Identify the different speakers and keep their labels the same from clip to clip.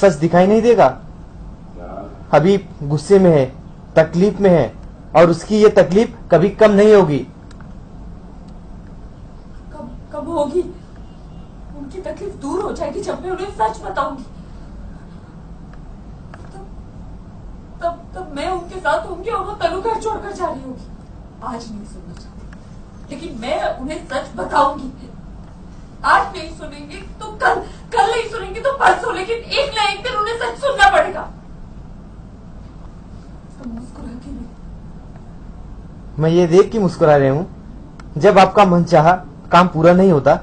Speaker 1: सच दिखाई नहीं देगा? हबीब गुस्से में है, तकलीफ में है, और उसकी ये तकलीफ कभी कम नहीं होगी।
Speaker 2: कब होगी? उनकी तकलीफ दूर हो जाएगी जब मैं उन्हें सच बताऊंगी। तब मैं उनके साथ होंगी और वो तनु घर छोड़कर जा रही होगी। आज नहीं सुनना चाहती, लेकिन मैं उन्हें सच बताऊंगी। आज नहीं सुनेंगे तो कल नहीं सुनेंगे तो परसों, लेकिन एक ना एक दिन उन्हें सच सुनना पड़ेगा। तो मुस्कुरा के नहीं।
Speaker 1: मैं ये देख के मुस्कुरा रहे हूँ, जब आपका मन चाहा काम पूरा नहीं होता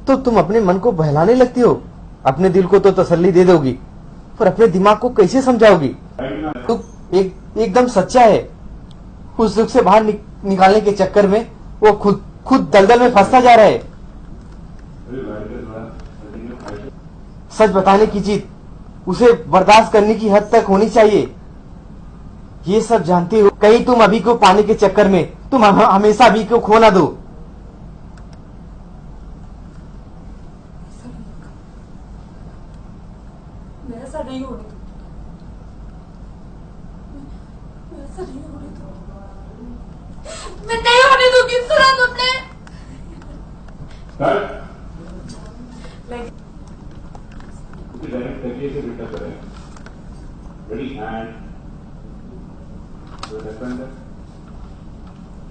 Speaker 1: तो तुम अपने मन को बहलाने लगती हो। अपने दिल को तो तसल्ली दे दोगी, पर अपने दिमाग को कैसे समझाओगी? तू एकदम सच्चा है। उस दुख से बाहर निकालने के चक्कर में वो खुद दलदल में फंसता जा रहा है। सच बताने की जिद उसे बर्दाश्त करने की हद तक होनी चाहिए। ये सब जानते हो, कहीं तुम अभी को पाने के चक्कर में तुम हमेशा अभी को खो ना दो।
Speaker 2: मैं ऐसा नहीं होने दूंगी। मैं ऐसा नहीं होने दूंगी। मैं नहीं होने दूंगी। सुना तुमने?
Speaker 3: डायरेक्ट तकिए से बेटा करें। Ready and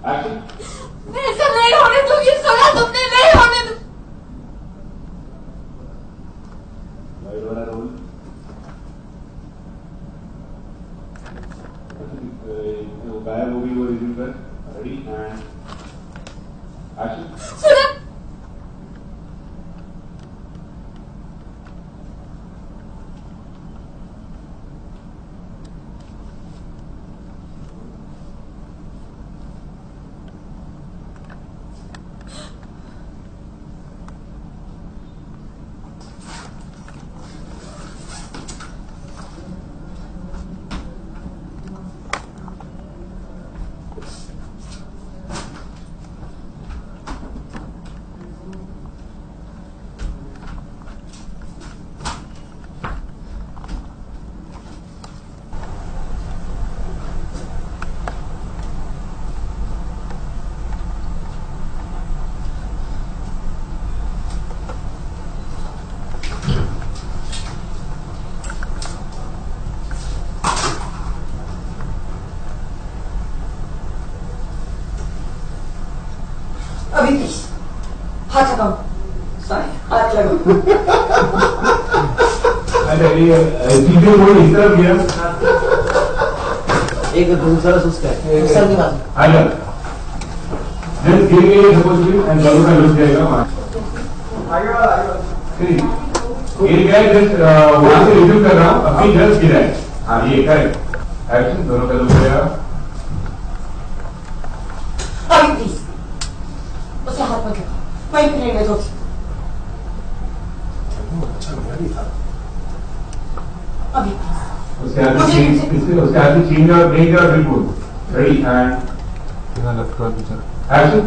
Speaker 3: action.
Speaker 2: मैं ऐसा नहीं होने दूंगी। सुना तुमने? नहीं होने दूंगी।
Speaker 3: वाइड वाला रोल। वो गायब होगी, वो रिज्यूम कर। Ready and action.
Speaker 2: सुना?
Speaker 4: अभी हाथ लगाओ। सॉरी, हाथ लगाओ।
Speaker 3: अरे ये सीधे वो इस तरफ गया।
Speaker 1: एक दूसरा सुस्ता है। सर की बात।
Speaker 3: आजा। Just give me suppose and दोनों का लुक जाएगा। ये क्या है? जस्ट वहां से रिज्यूम कर रहा हूँ, अपनी जस्ट गिरा है। हाँ ये करेक्ट। एक्शन, दोनों का लुक जाएगा।
Speaker 4: अभी प्लीज उसे हाथ मत लगाओ, वहीं पे रहने दो।
Speaker 5: अच्छा मेरा भी था।
Speaker 4: अभी
Speaker 3: उसके हाथ में चीन और ब्रेक और बिल्कुल रेडी एंड
Speaker 5: लेफ्ट का पीछे
Speaker 3: एक्शन।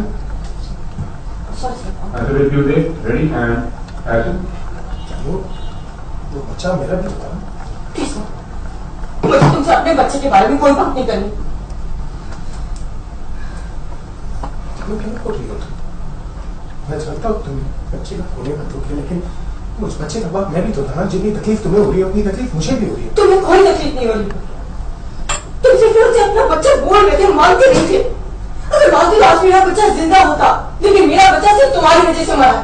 Speaker 4: सॉरी,
Speaker 3: ऐसे review they. Ready and action.
Speaker 5: वो बच्चा मेरा भी था।
Speaker 4: प्लीज मुझे तुमसे अपने बच्चे के बारे में कोई बात नहीं करनी।
Speaker 5: मैं जानता हूँ तुम्हें बच्चे का होने का दुख है, लेकिन उस बच्चे का बाप मैं भी तो था। जितनी तकलीफ तुम्हें हो रही है उतनी तकलीफ मुझे भी हो रही है।
Speaker 4: तुम्हें कोई तकलीफ नहीं हो रही। तुम सिर्फ से अपना बच्चा बोल रहे थे, मानते नहीं थे। अगर मानते तो आज मेरा बच्चा जिंदा होता, लेकिन मेरा बच्चा सिर्फ तुम्हारी वजह से मरा है।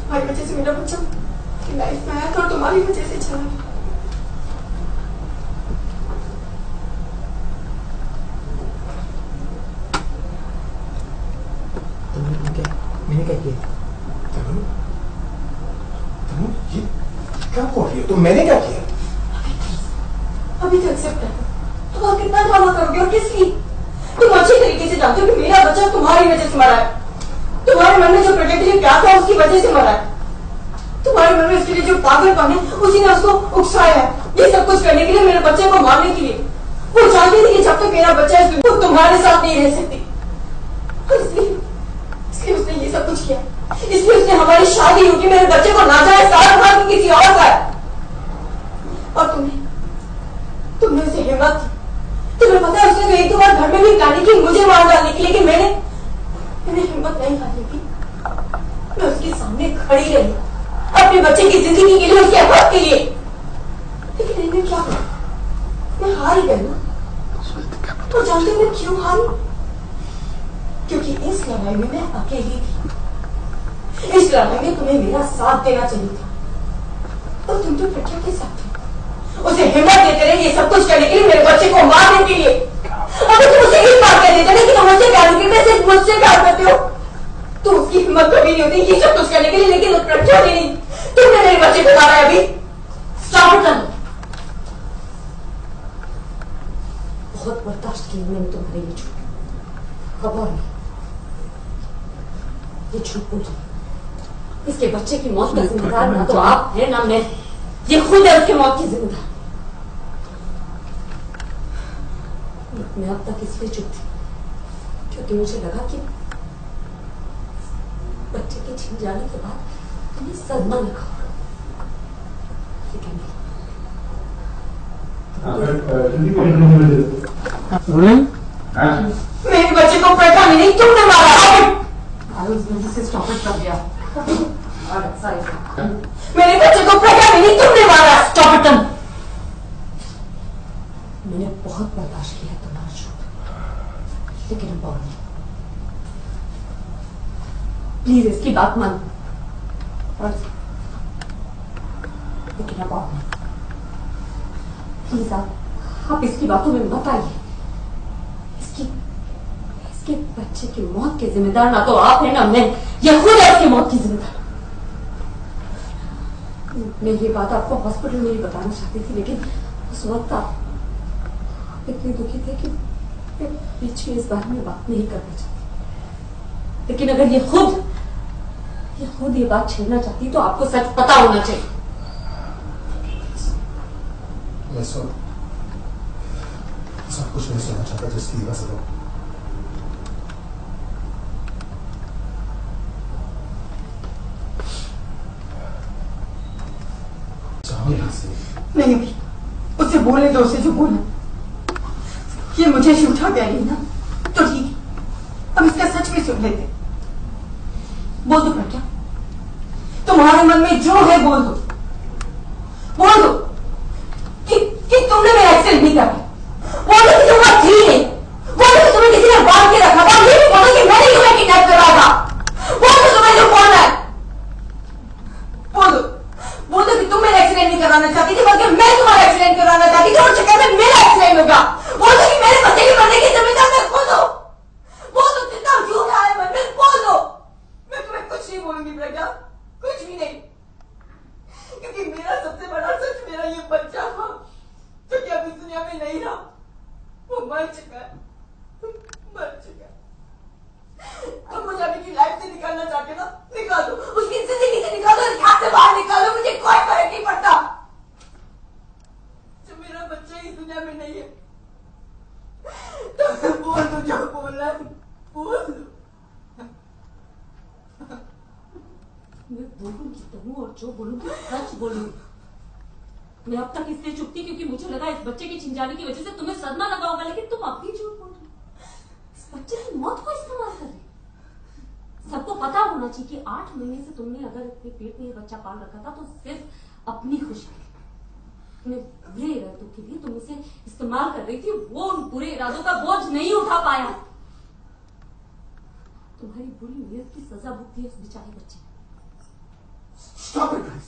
Speaker 4: तुम्हारी वजह से मेरा बच्चा लाइफ में आया था और तुम्हारी वजह से चला गया।
Speaker 1: मैंने क्या किया?
Speaker 5: ये क्या बोल रही हो तुम? मैंने क्या किया?
Speaker 4: अभी तो एक्सेप्ट है। तुम और कितना ड्रामा करोगे और किस लिए? तुम अच्छी तरीके से जानते हो कि मेरा बच्चा तुम्हारी वजह से मरा है। तुम्हारे मन में जो प्रोटेक्टिव प्यार था उसकी वजह से मरा है। तुम्हारे मन में उसके लिए जो पागलपन है उसी ने उसको उकसाया है ये सब कुछ करने के लिए, मेरे बच्चे को मारने के लिए। वो चाहती थी कि जब तक मेरा बच्चा है वो तुम्हारे साथ नहीं रह सकती, इसलिए उसने ये सब कुछ किया। इसलिए उसने हमारी शादी होगी मेरे बच्चे को नाजायज साथ किसी और का है। मुझे मार डालने की, लेकिन मैंने हिम्मत नहीं हारने की। मैं उसके सामने खड़ी रही अपने बच्चे की जिंदगी के लिए, उसके हक के लिए। लेकिन मैंने क्या करा? मैं हार ही गई ना। तो जानते मैं क्यों हारी? क्योंकि इस लड़ाई में मैं अकेली थी। इस लड़ाई में तुम्हें मेरा साथ देना चाहिए था, और तुम तो प्रज्ञा के साथ थे। उसे हिम्मत देते रहे ये सब कुछ करने के लिए, मेरे बच्चे को मारने के लिए। अगर तुम उसे एक बात कह देते ना कि तुम मुझसे प्यार करते हो, सिर्फ मुझसे प्यार करते हो, तो उसकी हिम्मत कभी नहीं होती ये सब कुछ करने के लिए। लेकिन उस प्रज्ञा ने नहीं, तुमने मेरे बच्चे को मारा है। अभी स्टॉप इट। बहुत बर्दाश्त किया मैंने तुम्हारे ये झूठ। अब और नहीं, ये झूठ बोल रही। इसके बच्चे की मौत का जिम्मेदार ना तो आप है ना मैं, ये खुद है उसके मौत की जिम्मेदार। मैं अब तक इसलिए चुप थी क्योंकि मुझे लगा कि बच्चे के छिन जाने के बाद तुम्हें सदमा लगा, लेकिन मेरे बच्चे को प्रज्ञा ने नहीं, तुमने मारा। से स्टॉप इट कर दिया। मेरे बच्चे को प्रज्ञा ने नहीं, तुमने मारा। Stop it. मैंने बहुत बर्दाश्त किया तुम्हारा झूठ, लेकिन अब और नहीं। प्लीज इसकी बात मान। लेकिन अब और नहीं। प्लीज आप इसकी बातों में मत आइए। इसके बच्चे की मौत के जिम्मेदार ना तो आप है ना मैं, ये खुद है उसकी मौत की जिम्मेदार। मैं ये बात आपको हॉस्पिटल में ही बताना चाहती थी, लेकिन उस वक्त आप इतने दुखी थे कि मैं बीच में इस बारे में बात नहीं करना चाहती। लेकिन अगर ये खुद ये बात छेड़ना चाहती तो आपको सच पता होना चाहिए।
Speaker 5: मैं सब कुछ नहीं सुनना चाहता जिसकी वजह से
Speaker 4: नहीं भी उससे बोलने दो, उसे जो बोलना। ये मुझे झूठा कह रही ना, तो ठीक है, अब इसका सच भी सुन लेते। बोल दो प्रज्ञा, तुम्हारे मन में जो है बोल दो कि तुमने मेरा एक्सीडेंट नहीं करा। बोल दो कि तुम वहां थी नहीं। बोल दो कि तुम्हें किसी ने बांध के रखा था। ये भी बोलो कि मैंने तुम्हें किडनैप करा था। बोल दो तुम्हें जो बोलना है। बोल दो कि तुम मेरा एक्सीडेंट नहीं कराना चाहती थी, बल्कि मैं तुम्हारा एक्सीडेंट कराना चाहती थी, और चक्कर में मेरा एक्सीडेंट होगा। बोल दो कि मेरे बच्चे के मरने की जिम्मेदार मैं खुद हूं। बोल दो जितना झूठ आया मन में, बोल दो। मैं तुम्हें कुछ नहीं बोलूंगी प्रज्ञा, कुछ भी नहीं, क्योंकि मेरा सबसे बड़ा सच मेरा ये बच्चा था जो कि अभी दुनिया में नहीं रहा। वो मर चुका है। अब मुझे अभी की लाइफ से निकालना चाहते ना, निकाल दो। उसकी जिंदगी से निकाल दो, यहाँ से बाहर निकाल दो। मुझे कोई फर्क नहीं पड़ता। जब मेरा बच्चा इस दुनिया में नहीं है तो बोल दो जो बोलना है, बोल दो। मैं बोलूंगी तो और जो बोलूंगी सच बोलूंगी। मैं अब तक इसलिए चुप थी क्योंकि मुझे लगा इस बच्चे के छिन जाने की वजह से तुम्हें सदमा लगा होगा, लेकिन तुम अब भी झूठ बोल रही हो। इस बच्चे की मौत को इस्तेमाल कर रही। सबको पता होना चाहिए कि 8 महीने से तुमने अगर अपने पेट में ये बच्चा पाल रखा था तो सिर्फ अपनी खुशी के लिए, बुरे इरादों के लिए तुम उसे इस्तेमाल कर रही थी। वो उन बुरे इरादों का बोझ नहीं उठा पाया। तुम्हारी बुरी नीयत की सजा भुगती है उस बेचारे बच्चे ने।
Speaker 5: Stop it, guys.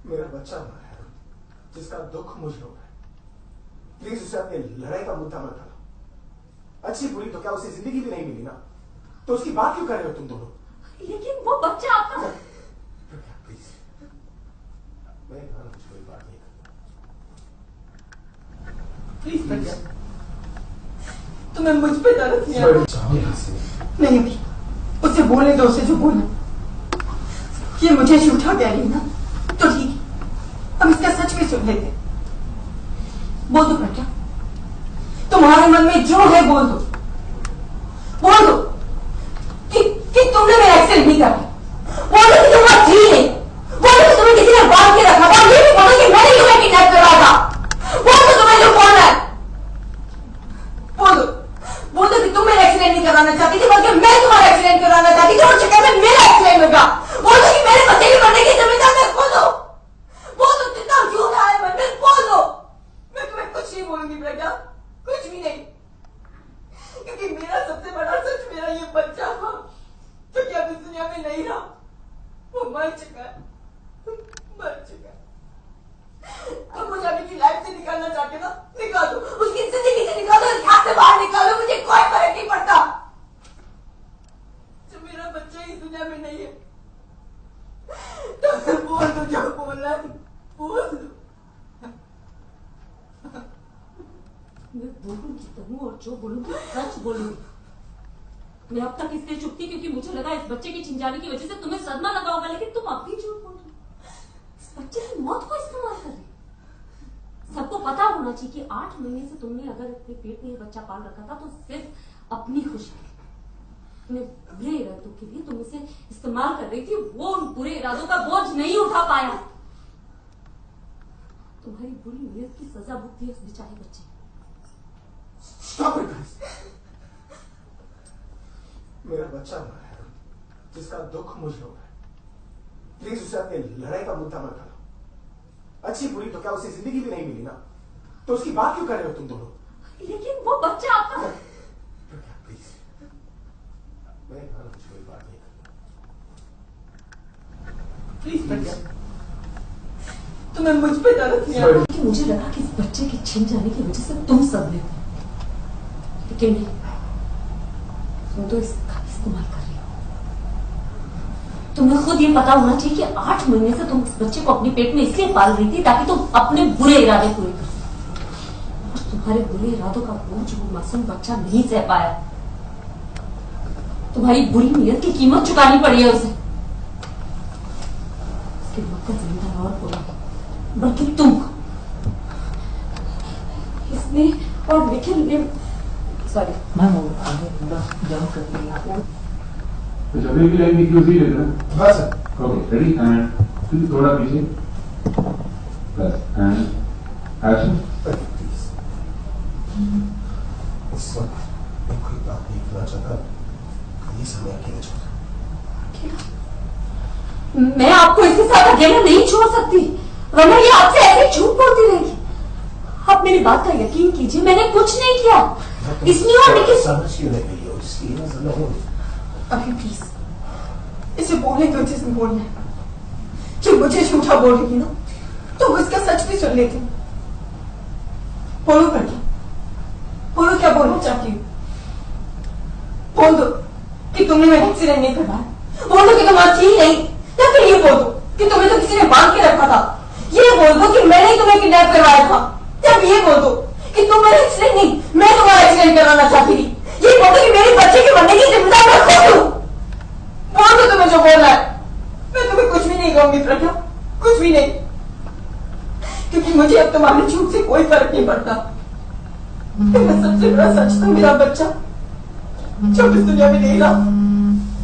Speaker 5: मेरा बच्चा मरा है, जिसका दुख मुझ लोग है। प्लीज उसे अपने लड़ाई का मुद्दा मत बनाओ। अच्छी बुरी तो क्या उसे जिंदगी भी नहीं मिली ना, तो उसकी बात क्यों कर रहे हो तुम दोनों?
Speaker 4: लेकिन वो बच्चा आपका।
Speaker 5: प्लीज, मैं कुछ कोई बात नहीं करता।
Speaker 4: प्लीज प्रज्ञा, तुम्हें मुझ पे तरस नहीं आ रहा। नहीं भी उसे बोलने दो, उसे जो बोलना। ये मुझे झूठा कह रही ना, तो ठीक है, अब इसका सच भी सुन लेते। बोल दो प्रज्ञा, तुम्हारे मन में जो है बोल दो कि तुमने मेरा एक्सीडेंट नहीं करा। बोल दो कि तुम वहां थी नहीं। बोल दो कि तुम्हें किसी ने बांध के रखा था। ये भी बोलो कि मैंने तुम्हें किडनैप करा था। बोल दो तुम्हें जो बोलना है। मर चुका। अब मुझे अभी की लाइफ से निकालना चाहते ना, निकालो, उसकी जिंदगी से निकालो, इस हाथ से बाहर निकालो, मुझे कोई फर्क नहीं पड़ता। जो मेरा बच्चा इस दुनिया में नहीं है तो बोल दो जो बोलना है, बोल दो।
Speaker 2: मैं बोलूंगी तो हूँ और जो बोलूंगी सच बोलूंगी। मैं अब तक इसलिए चुप थी क्योंकि मुझे लगा इस बच्चे के छिन जाने की वजह से तुम्हें सदमा लगा होगा, लेकिन तुम अब भी झूठ बोल रही हो। इस बच्चे की मौत को इस्तेमाल कर रही हो। सबको पता होना चाहिए कि 8 महीने से तुमने अगर अपने पेट में ये बच्चा पाल रखा था तो सिर्फ अपनी खुशी के लिए, अपने बुरे इरादों के लिए तुम इसे इस्तेमाल कर रही थी। वो उन बुरे इरादों का बोझ नहीं उठा पाया। तुम्हारी बुरी नीयत की सजा भुगती है उस बेचारे बच्चे ने।
Speaker 5: Stop it, guys. मेरा बच्चा मरा है जिसका दुख मुझ लोग है। प्लीज उसे अपने लड़ाई का मुद्दा मत बनाओ। अच्छी बुरी तो क्या उसे जिंदगी भी नहीं मिली ना, तो उसकी बात क्यों कर रहे हो तुम दोनों?
Speaker 2: लेकिन वो बच्चा आपका।
Speaker 5: प्लीज, मैं कुछ कोई बात नहीं करता।
Speaker 4: प्लीज प्रज्ञा, तुम्हें मुझ पे तरस नहीं आ रहा?
Speaker 2: कि मुझे लगा कि इस बच्चे के छिन जाने की वजह से तुम सदमे हो, लेकिन नहीं, तुम तो इसका इस्तेमाल कर रही हो। तुम्हें खुद ये पता होना चाहिए कि 8 महीने से तुम इस बच्चे को अपने पेट में इसलिए पाल रही थी ताकि तुम अपने बुरे इरादे पूरे कर सको। और तुम्हारे बुरे इरादों का बोझ वो मासूम बच्चा नहीं सह पाया। तुम्हारी बुरी नीयत की कीमत चुकानी पड़ी है उसे। उसकी मौत का जिम्मेदार और कोई नहीं बल्कि तुम। इसने और निखिल ने सॉरी
Speaker 6: मैम वो आगे पूरा जंप करके यहाँ
Speaker 3: तो जब भी लाइन की उसी लेना।
Speaker 5: हाँ सर।
Speaker 3: ओके, रेडी एंड फिर थोड़ा पीछे बस एंड एक्शन।
Speaker 5: प्लीज, इस वक्त मैं कोई बात नहीं करना चाहता। ये समय अकेले छोड़।
Speaker 2: मैं आपको इसके साथ अकेला नहीं छोड़ सकती, वरना ये आपसे ऐसे झूठ बोलती रहेगी। आप मेरी बात का यकीन कीजिए, मैंने कुछ नहीं किया। इसमें और निखिल
Speaker 5: समझ क्यों नहीं रही हो जिसकी नजर न हो।
Speaker 4: अभी प्लीज इसे बोलने दो जिसने बोलना है। कि मुझे झूठा बोल रही ना तो वो इसका सच भी सुन लेती। बोलो प्रज्ञा, बोलो क्या बोलना चाहती हो। बोल दो कि तुमने मेरा एक्सीडेंट नहीं करवाया। बोल दो कि तुम अच्छी ही नहीं, या फिर ये बोल दो कि तुम्हें तो किसी ने बांध के रखा था। ये बोल दो कि मैंने ही तुम्हें किडनैप करवाया था। या फिर ये बोल दो कि तुम मेरा एक्सीडेंट नहीं, मैं तुम्हारा एक्सीडेंट करवाना चाहती थी। ये बोल दो कि मेरे बच्चे के मरने की जिम्मेदार मैं खुद हूं। बोल दो तुम्हें जो बोलना है। मैं तुम्हें कुछ भी नहीं कहूंगी प्रज्ञा, कुछ भी नहीं, क्योंकि मुझे अब तुम्हारे झूठ से कोई फर्क नहीं पड़ता। मेरा सबसे बड़ा सच तो मेरा बच्चा जो इस दुनिया में नहीं रहा,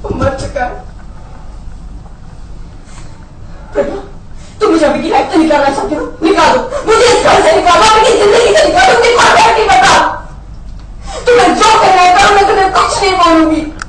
Speaker 4: वो मर चुका है। प्रज्ञा, तुम मुझे अभी की लाइफ से निकालना चाहते हो, निकालो मुझे इस घर से निकालो, अपनी जिंदगी से निकालो, मुझे कोई फर्क नहीं पड़ता। तुम्हें जो कहना है करो, मैं तुम्हें कुछ नहीं बोलूंगी।